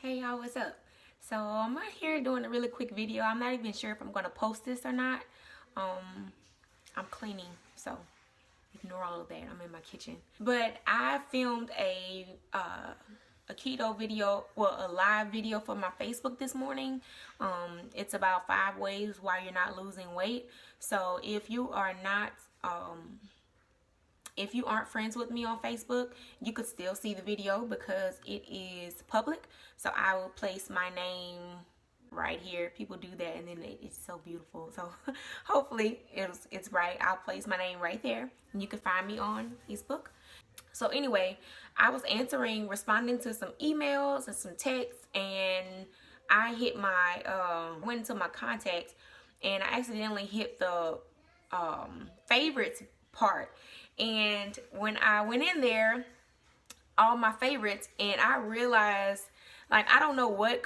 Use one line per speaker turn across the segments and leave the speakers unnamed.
Hey y'all, what's up? So I'm out here doing a really quick video. I'm not even sure if I'm gonna post this or not. I'm cleaning, so ignore all of that. I'm in my kitchen. But I filmed a keto video, well, a live video for my Facebook this morning. It's about 5 ways why you're not losing weight. So if you are not if you aren't friends with me on Facebook, you could still see the video because it is public. So I will place my name right here. People do that and then it's so beautiful. So hopefully it's right. I'll place my name right there and you can find me on Facebook. So anyway, I was responding to some emails and some texts, and I hit my, went into my contacts and I accidentally hit the favorites part. And when I went in there, all my favorites, and I realized, like, I don't know why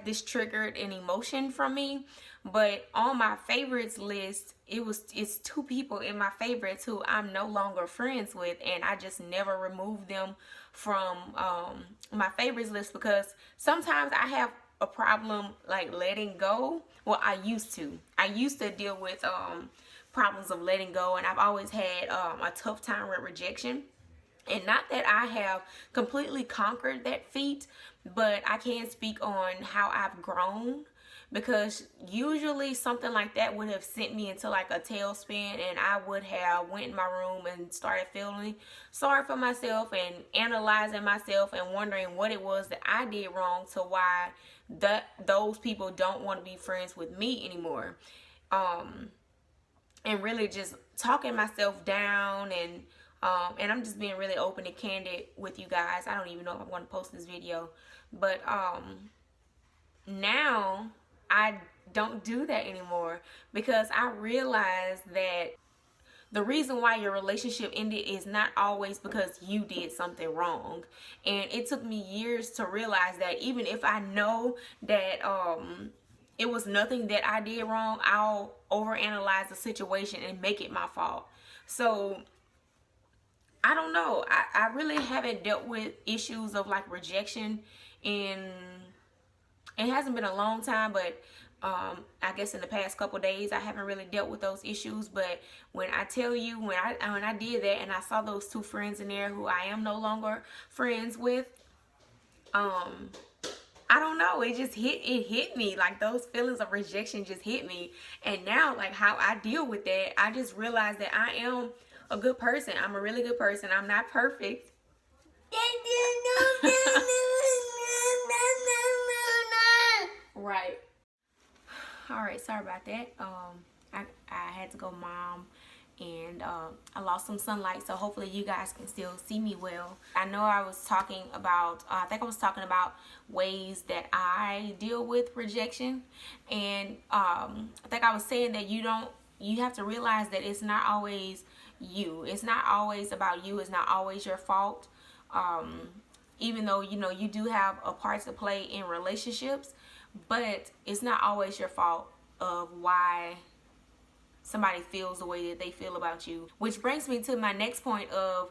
this triggered an emotion from me, but on my favorites list, it's 2 people in my favorites who I'm no longer friends with, and I just never removed them from my favorites list because sometimes I have a problem like letting go. Well, I used to deal with problems of letting go, and I've always had a tough time with rejection. And not that I have completely conquered that feat, but I can speak on how I've grown, because usually something like that would have sent me into like a tailspin, and I would have went in my room and started feeling sorry for myself and analyzing myself and wondering what it was that I did wrong to why those people don't want to be friends with me anymore. And really just talking myself down, and I'm just being really open and candid with you guys. I don't even know if I'm going to post this video, but now I don't do that anymore because I realize that the reason why your relationship ended is not always because you did something wrong. And it took me years to realize that even if I know that it was nothing that I did wrong, I'll overanalyze the situation and make it my fault. So I don't know. I really haven't dealt with issues of like rejection in, it hasn't been a long time, but I guess in the past couple days I haven't really dealt with those issues. But when I tell you, when I did that and I saw those 2 friends in there who I am no longer friends with, I don't know, it hit me, like those feelings of rejection just hit me. And now, like, how I deal with that, I just realized that I am a good person. I'm a really good person. I'm not perfect. Right. All right, sorry about that. I had to go mom, and I lost some sunlight, so hopefully you guys can still see me well. I know I was talking about, I think I was talking about ways that I deal with rejection, and I think I was saying that you have to realize that it's not always you. It's not always about you. It's not always your fault. Even though, you know, you do have a part to play in relationships, but it's not always your fault of why somebody feels the way that they feel about you. Which brings me to my next point of,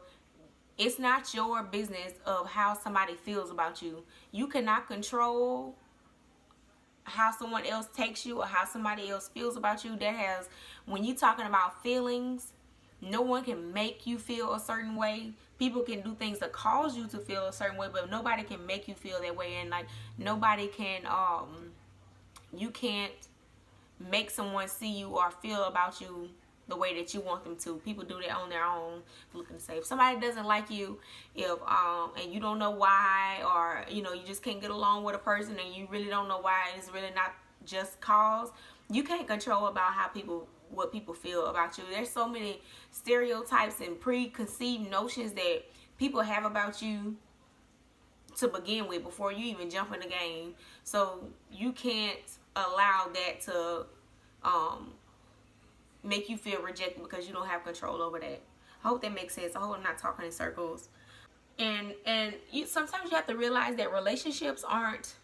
it's not your business of how somebody feels about you. You cannot control how someone else takes you or how somebody else feels about you. When you're talking about feelings, no one can make you feel a certain way. People can do things to cause you to feel a certain way, but nobody can make you feel that way. And like, nobody can, you can't make someone see you or feel about you the way that you want them to. People do that on their own. Looking to say, if somebody doesn't like you, and you don't know why, or you know, you just can't get along with a person and you really don't know why, it's really not just cause, you can't control about what people feel about you. There's so many stereotypes and preconceived notions that people have about you to begin with before you even jump in the game. So you can't allow that to make you feel rejected because you don't have control over that. I hope that makes sense. I hope I'm not talking in circles. And sometimes you have to realize that relationships aren't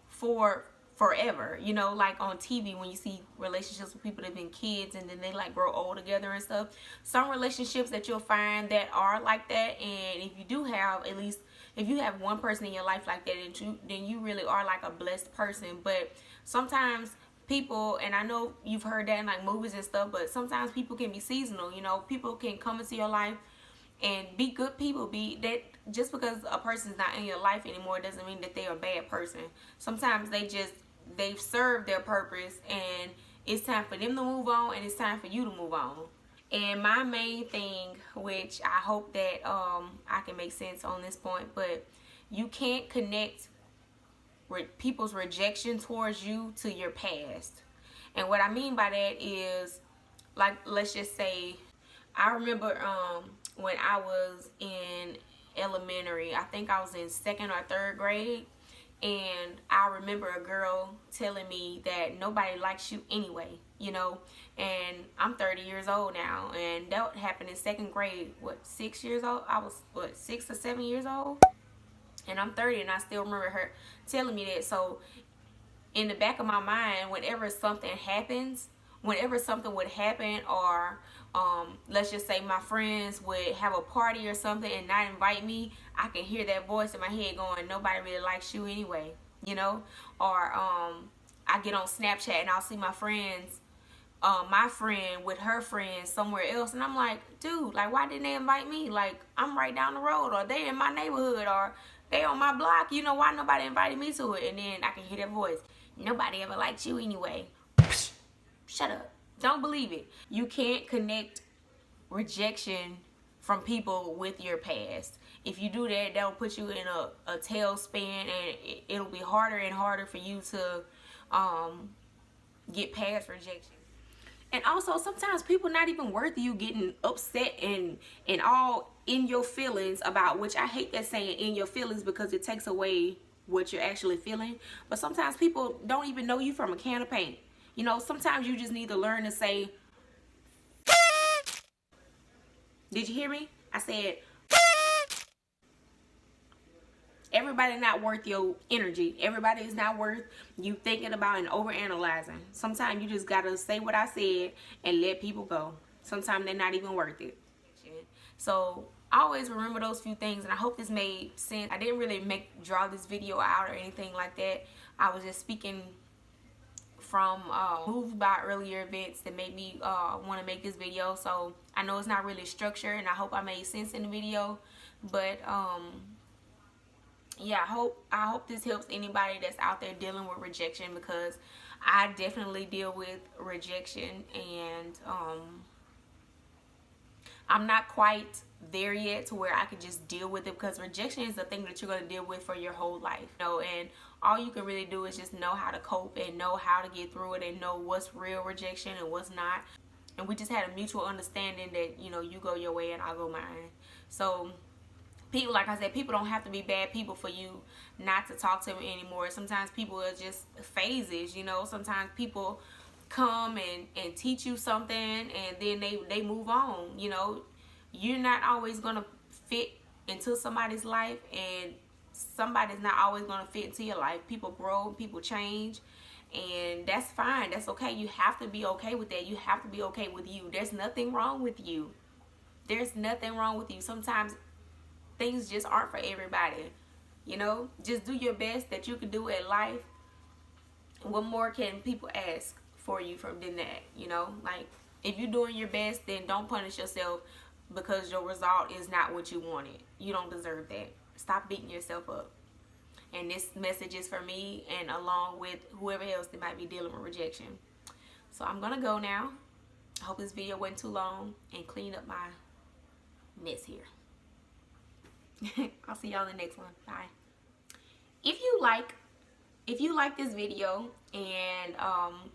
for forever, you know, like on TV when you see relationships with people that have been kids and then they like grow old together and stuff. Some relationships that you'll find that are like that, and if you do have, at least if you have one person in your life like that, then you really are like a blessed person. But sometimes people, and I know you've heard that in like movies and stuff, but sometimes people can be seasonal, you know. People can come into your life and be good people. Be that just because a person's not in your life anymore doesn't mean that they're a bad person. Sometimes they've served their purpose and it's time for them to move on, and it's time for you to move on. And my main thing, which I hope that I can make sense on this point, but you can't connect people's rejection towards you to your past. And what I mean by that is, like, let's just say, I remember when I was in elementary, I think I was in 2nd or 3rd grade, and I remember a girl telling me that nobody likes you anyway, you know. And I'm 30 years old now, and that happened in 2nd grade. What, 6 years old? I was, what, 6 or 7 years old? And I'm 30, and I still remember her telling me that. So in the back of my mind, whenever something happens, whenever something would happen, or let's just say my friends would have a party or something and not invite me, I can hear that voice in my head going, nobody really likes you anyway, you know. Or I get on Snapchat and I'll see my friends, my friend with her friends somewhere else, and I'm like, dude, like, why didn't they invite me? Like, I'm right down the road, or they in my neighborhood, or they on my block, you know, why nobody invited me to it? And then I can hear that voice, nobody ever liked you anyway. Shut up. Don't believe it. You can't connect rejection from people with your past. If you do that, that'll put you in a tailspin, and it'll be harder and harder for you to get past rejection. And also, sometimes people not even worth you getting upset and all in your feelings about, which I hate that saying, in your feelings, because it takes away what you're actually feeling. But sometimes people don't even know you from a can of paint. You know, sometimes you just need to learn to say, did you hear me? I said, everybody not worth your energy. Everybody is not worth you thinking about and overanalyzing. Sometimes you just gotta say what I said and let people go. Sometimes they're not even worth it. So always remember those few things, and I hope this made sense. I didn't really draw this video out or anything like that. I was just speaking from moved by earlier events that made me want to make this video. So I know it's not really structured, and I hope I made sense in the video, but yeah, I hope this helps anybody that's out there dealing with rejection, because I definitely deal with rejection, and I'm not quite there yet to where I can just deal with it, because rejection is a thing that you're going to deal with for your whole life, you know. And all you can really do is just know how to cope and know how to get through it and know what's real rejection and what's not. And we just had a mutual understanding that, you know, you go your way and I'll go mine. So people, like I said, people don't have to be bad people for you not to talk to them anymore. Sometimes people are just phases, you know. Sometimes people come and teach you something, and then they move on, you know. You're not always going to fit into somebody's life, and somebody's not always going to fit into your life. People grow, people change, and that's fine. That's okay. You have to be okay with that. You have to be okay with you. There's nothing wrong with you. There's nothing wrong with you. Sometimes things just aren't for everybody, you know. Just do your best that you can do in life. What more can people ask for you than that, you know? Like, if you're doing your best, then don't punish yourself because your result is not what you wanted. You don't deserve that. Stop beating yourself up. And this message is for me, and along with whoever else that might be dealing with rejection. So I'm gonna go now. I hope this video wasn't too long, and clean up my mess here. I'll see y'all in the next one. Bye. If you like this video and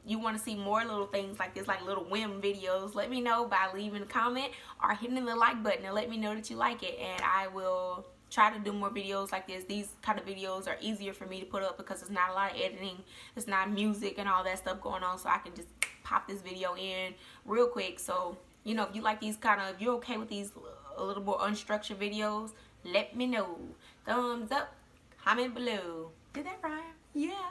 you want to see more little things like this, like little whim videos, let me know by leaving a comment or hitting the like button and let me know that you like it, and I will try to do more videos like this. These kind of videos are easier for me to put up because it's not a lot of editing, it's not music and all that stuff going on, so I can just pop this video in real quick. So, you know, if you like these kind of, if you're okay with these a little more unstructured videos, let me know. Thumbs up, comment below. Did that rhyme? Yeah.